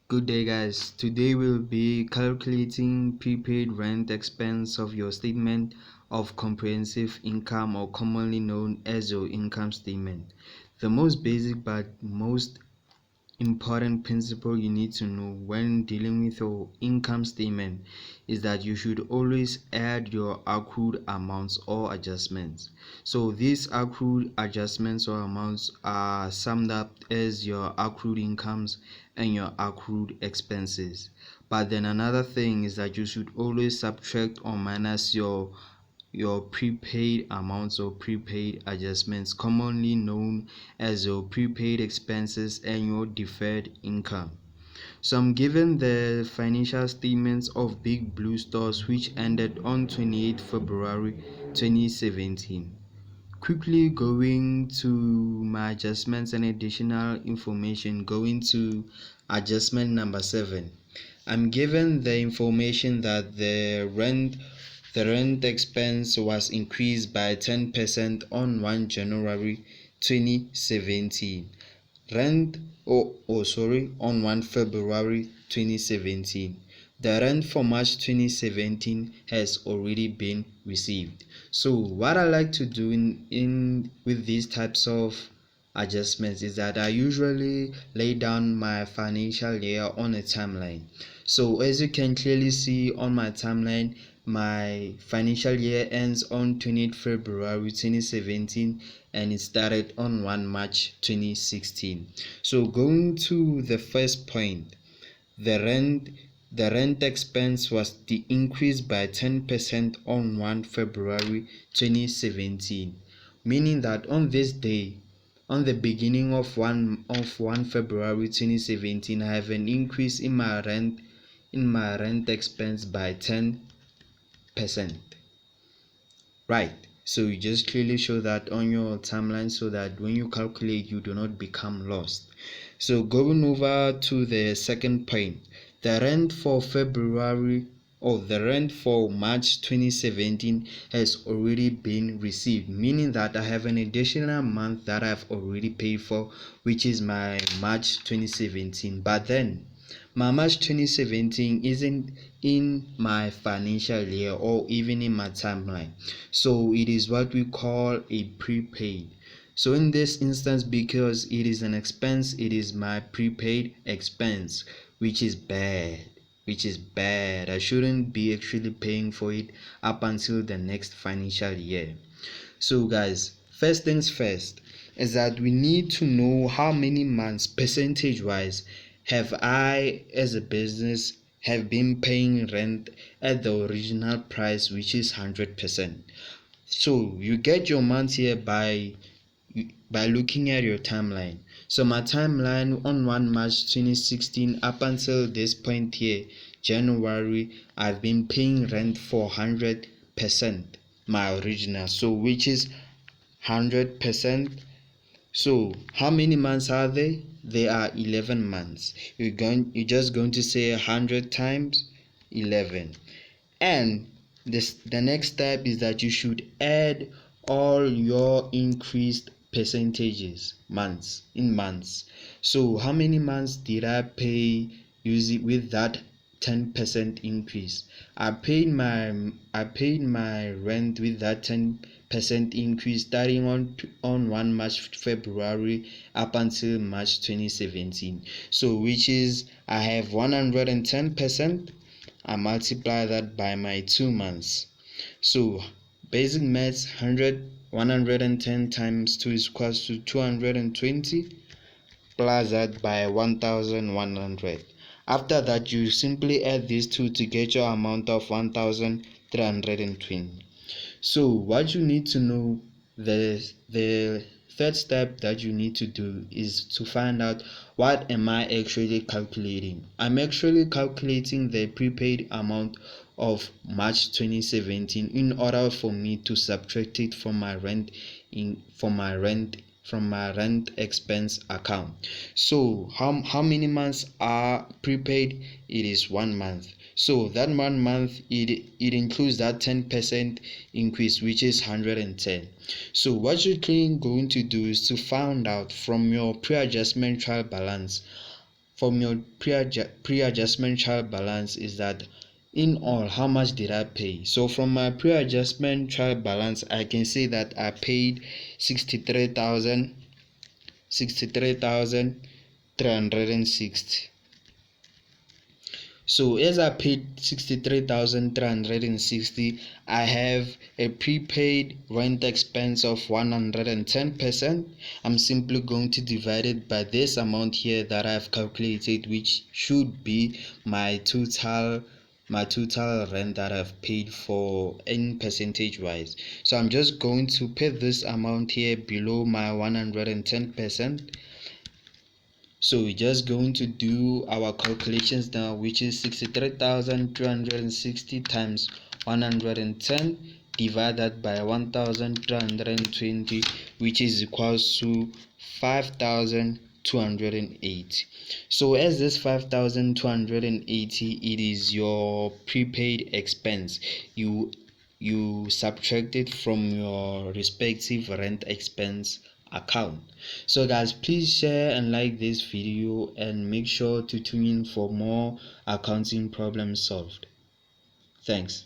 Good day, guys. Today we'll be calculating prepaid rent expense of your statement of comprehensive income, or commonly known as your income statement. The most basic but most important principle you need to know when dealing with your income statement is that you should always add your accrued amounts or adjustments. So these accrued adjustments or amounts are summed up as your accrued incomes and your accrued expenses. But then another thing is that you should always subtract or minus your prepaid amounts or prepaid adjustments, commonly known as your prepaid expenses and your deferred income. So I'm given the financial statements of Big Blue Stores, which ended on 28 February 2017. Quickly going to my adjustments and additional information, going to adjustment number 7. I'm given the information that the rent expense was increased by 10% on 1 January 2017. On 1 February 2017. The rent for March 2017 has already been received. So what I like to do in with these types of adjustments is that I usually lay down my financial year on a timeline. So as you can clearly see on my timeline, my financial year ends on 28 February 2017 and it started on 1 March 2016. So going to the first point, the rent expense was increased by 10% on 1 February 2017, meaning that on this day, on the beginning of 1 February 2017, I have an increase in my rent expense by 10%. Right. So you just clearly show that on your timeline so that when you calculate you do not become lost. So going over to the second point, the rent for March 2017 has already been received, meaning that I have an additional month that I've already paid for, which is my March 2017. But then my March 2017 isn't in my financial year or even in my timeline, so it is what we call a prepaid. So in this instance, because it is an expense, it is my prepaid expense, which is bad. I shouldn't be actually paying for it up until the next financial year. So guys, first things first is that we need to know how many months percentage wise have I as a business have been paying rent at the original price, which is 100%. So you get your month here by looking at your timeline. So my timeline on 1 March 2016 up until this point here, January, I've been paying rent for 100%, my original, so which is 100%. So how many months are they? They are 11 months. You're just going to say 100 times 11. And the next step is that you should add all your increased percentages in months. So how many months did I pay using with that 10% increase? I paid my rent with that 10% increase starting on 1 March February up until March 2017. So which is I have 110%. I multiply that by my 2 months. So basic maths, 110 times 2 is equals to 220, plus that by 1100. After that, you simply add these two to get your amount of 1320. So what you need to know, the third step that you need to do is to find out what am I actually calculating. I'm actually calculating the prepaid amount of March 2017 in order for me to subtract it from my rent expense account. So how many months are prepaid? It is 1 month. So that 1 month, it includes that 10% increase, which is 110. So what you're going to do is to find out from your pre-adjustment trial balance from your pre-adjustment trial balance is that in all how much did I pay. So from my pre-adjustment trial balance I can say that I paid 63,360. So as I paid 63,360, I have a prepaid rent expense of 110%. I'm simply going to divide it by this amount here that I've calculated, which should be my total rent that I've paid for in percentage wise. So I'm just going to put this amount here below my 110%. So we're just going to do our calculations now, which is 63,260 times 110 divided by 1,320, which is equals to 5,280. So as this 5,280, it is your prepaid expense. You subtract it from your respective rent expense account. So guys, please share and like this video and make sure to tune in for more accounting problems solved. Thanks.